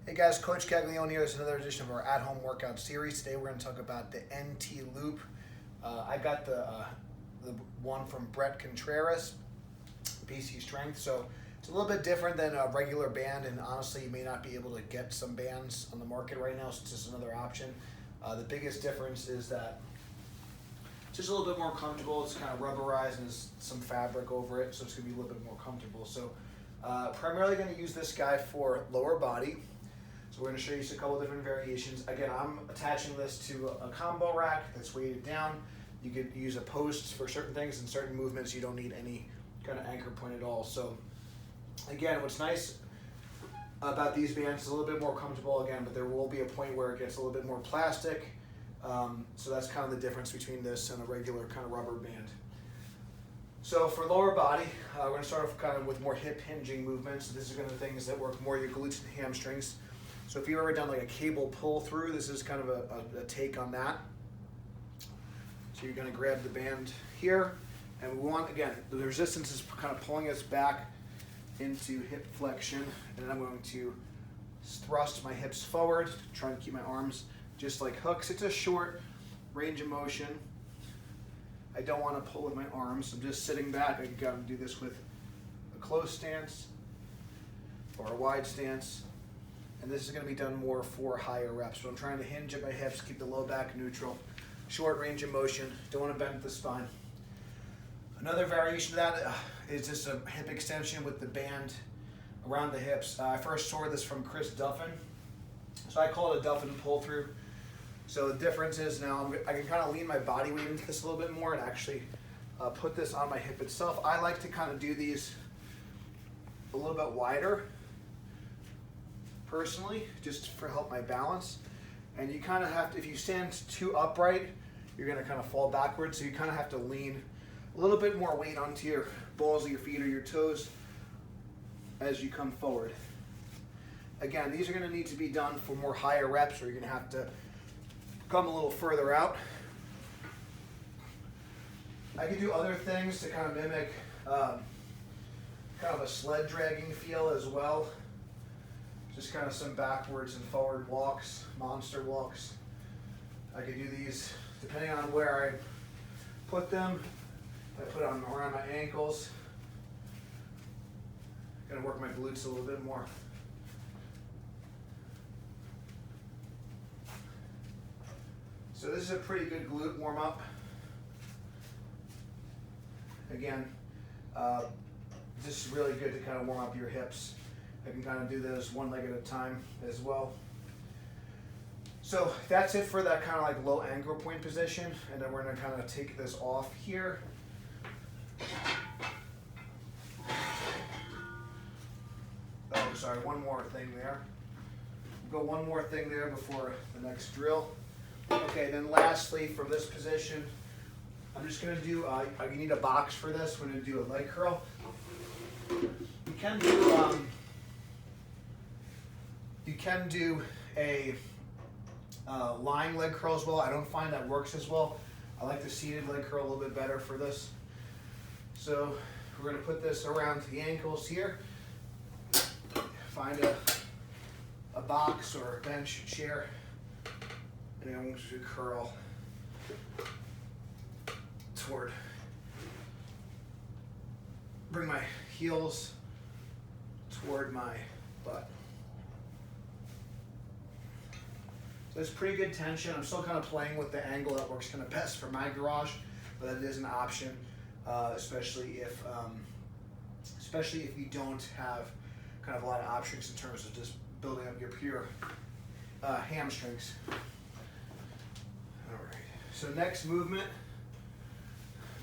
Hey guys, Coach Gaglione here. It's another edition of our at-home workout series. Today we're going to talk about the NT loop. I got the one from Brett Contreras, BC Strength. So it's a little bit different than a regular band, and honestly, you may not be able to get some bands on the market right now, so this is another option. The biggest difference is that it's just a little bit more comfortable. It's kind of rubberized and there's some fabric over it, so it's going to be a little bit more comfortable. So primarily going to use this guy for lower body. So we're going to show you a couple different variations. Again, I'm attaching this to a combo rack that's weighted down. You could use a post for certain things and certain movements. You don't need any kind of anchor point at all. So again, what's nice about these bands is a little bit more comfortable again, but there will be a point where it gets a little bit more plastic. So that's kind of the difference between this and a regular kind of rubber band. So for lower body, we're going to start off kind of with more hip hinging movements. These are going to be things that work more your glutes and hamstrings. So if you've ever done like a cable pull through, this is kind of a take on that. So you're going to grab the band here, and we want, again, the resistance is kind of pulling us back into hip flexion, and then I'm going to thrust my hips forward, trying to keep my arms just like hooks. It's a short range of motion. I don't want to pull with my arms. I'm just sitting back. I can kind of do this with a close stance or a wide stance. And this is going to be done more for higher reps. So I'm trying to hinge at my hips, keep the low back neutral. Short range of motion. Don't want to bend the spine. Another variation of that is just a hip extension with the band around the hips. I first saw this from Chris Duffin. So I call it a Duffin pull through. So the difference is now I can kind of lean my body weight into this a little bit more and actually put this on my hip itself. I like to kind of do these a little bit wider, personally, just for help my balance. And you kind of have to, if you stand too upright, you're going to kind of fall backwards. So you kind of have to lean a little bit more weight onto your balls of your feet or your toes as you come forward. Again, these are going to need to be done for more higher reps, or you're going to have to come a little further out. I can do other things to kind of mimic kind of a sled dragging feel as well. Just kind of some backwards and forward walks, monster walks. I could do these depending on where I put them. I put them around my ankles. Gonna work my glutes a little bit more. So this is a pretty good glute warm up. Again, this is really good to kind of warm up your hips. I can kind of do those one leg at a time as well. So that's it for that kind of like low anchor point position, and then we're going to kind of take this off here. Oh, sorry, one more thing there. We'll go one more thing there before the next drill. Okay, then lastly, from this position, I'm just going to do, you need a box for this. We're going to do a leg curl. You can do a lying leg curl as well. I don't find that works as well. I like the seated leg curl a little bit better for this. So we're going to put this around the ankles here. Find a box or a bench chair, and I'm going to curl toward. Bring my heels toward my butt. So it's pretty good tension. I'm still kind of playing with the angle that works kind of best for my garage, but that is an option, especially if you don't have kind of a lot of options in terms of just building up your pure hamstrings. All right. So next movement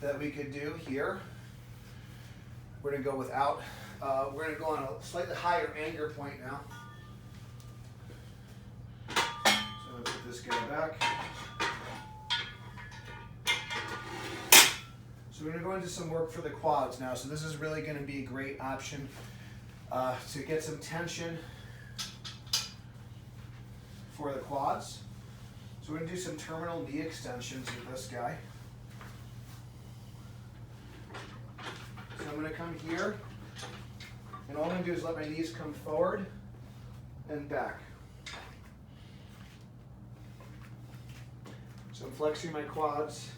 that we could do here, we're going to go without. We're going to go on a slightly higher anchor point now. Put this guy back. So we're going to go into some work for the quads now. So this is really going to be a great option to get some tension for the quads. So we're going to do some terminal knee extensions with this guy. So I'm going to come here, and all I'm going to do is let my knees come forward, and back. So I'm flexing my quads,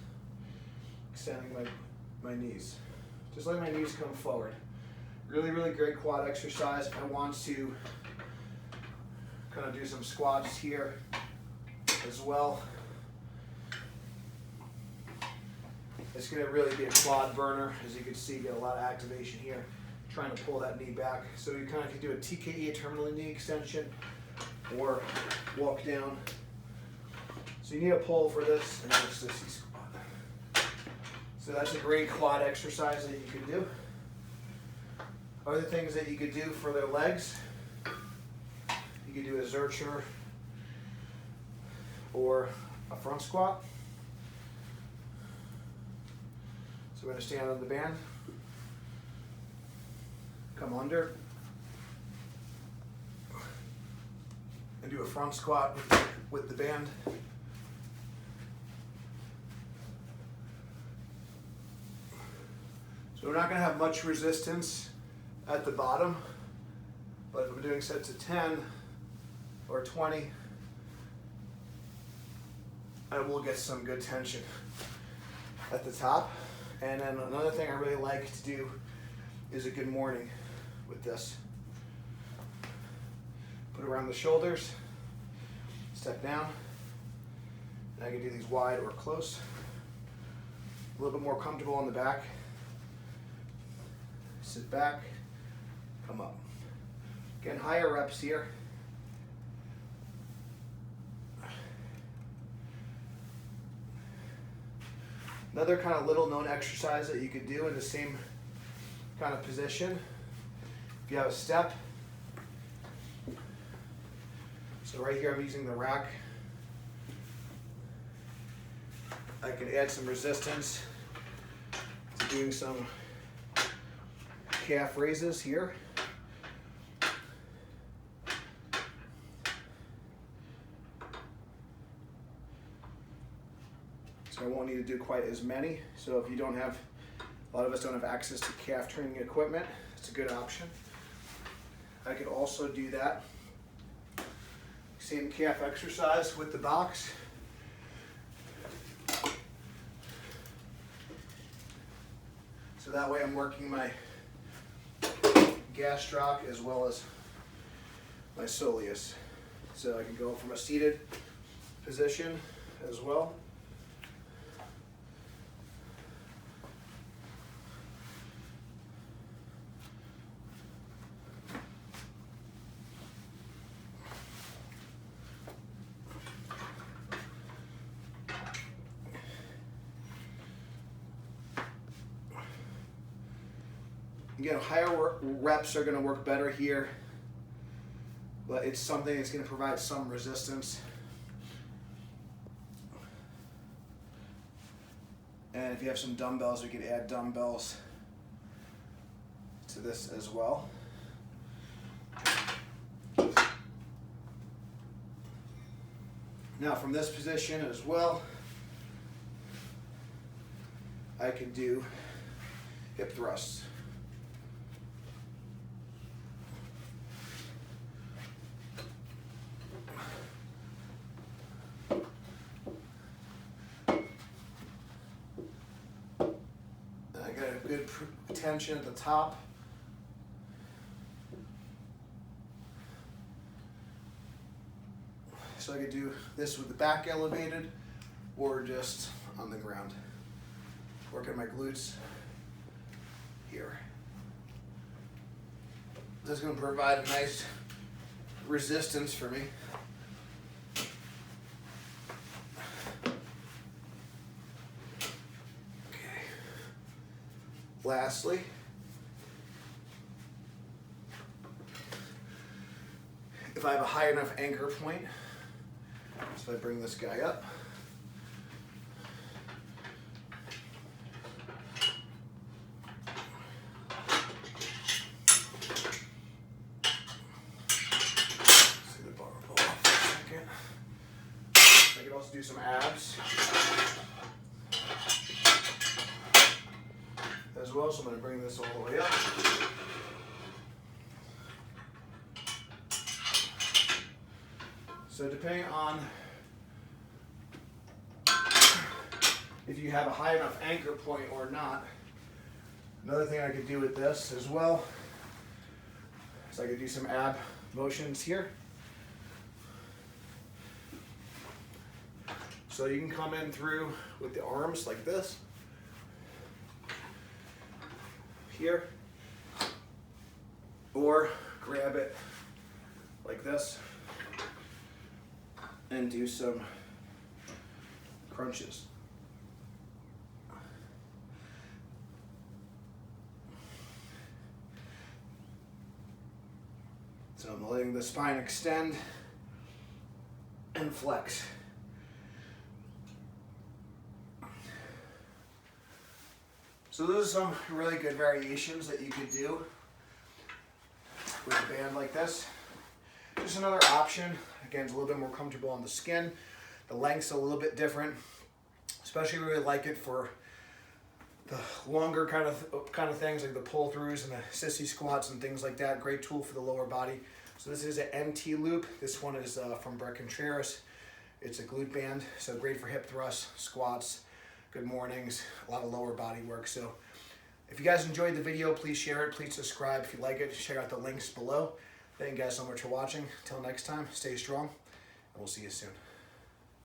extending my knees. Just let my knees come forward. Really, really great quad exercise. If I want to kind of do some squats here as well. It's going to really be a quad burner. As you can see, get a lot of activation here, trying to pull that knee back. So you kind of can do a TKE, a terminal knee extension, or walk down. So you need a pull for this, and then a sissy squat. So that's a great quad exercise that you can do. Other things that you could do for their legs, you could do a Zercher or a front squat. So we're going to stand on the band, come under, and do a front squat with the band. So we're not going to have much resistance at the bottom, but if I'm doing sets of 10 or 20, I will get some good tension at the top. And then another thing I really like to do is a good morning with this. Put it around the shoulders, step down, and I can do these wide or close. A little bit more comfortable on the back. Sit back, come up. Again, higher reps here. Another kind of little known exercise that you could do in the same kind of position. If you have a step. So right here I'm using the rack. I can add some resistance to doing some calf raises here. So I won't need to do quite as many. So if you don't have, a lot of us don't have access to calf training equipment, it's a good option. I could also do that same calf exercise with the box. So that way I'm working my gastroc as well as my soleus. So I can go from a seated position as well. Again, higher reps are going to work better here, but it's something that's going to provide some resistance. And if you have some dumbbells, we could add dumbbells to this as well. Now from this position as well, I can do hip thrusts. Good tension at the top. So I could do this with the back elevated or just on the ground. Working my glutes here. This is going to provide a nice resistance for me. Lastly, if I have a high enough anchor point, so I bring this guy up, see the bar pull off for a second. I can also do some abs as well, so I'm going to bring this all the way up. So depending on if you have a high enough anchor point or not, another thing I could do with this as well is I could do some ab motions here. So you can come in through with the arms like this, here, or grab it like this and do some crunches. So I'm letting the spine extend and flex. So those are some really good variations that you could do with a band like this. Just another option. Again, it's a little bit more comfortable on the skin. The length's a little bit different. Especially really like it for the longer kind of things like the pull throughs and the sissy squats and things like that. Great tool for the lower body. So this is an NT loop. This one is from Brett Contreras. It's a glute band, so great for hip thrusts, squats, good mornings, a lot of lower body work. So if you guys enjoyed the video, please share it. Please subscribe if you like it. Check out the links below. Thank you guys so much for watching. Until next time, stay strong, and we'll see you soon.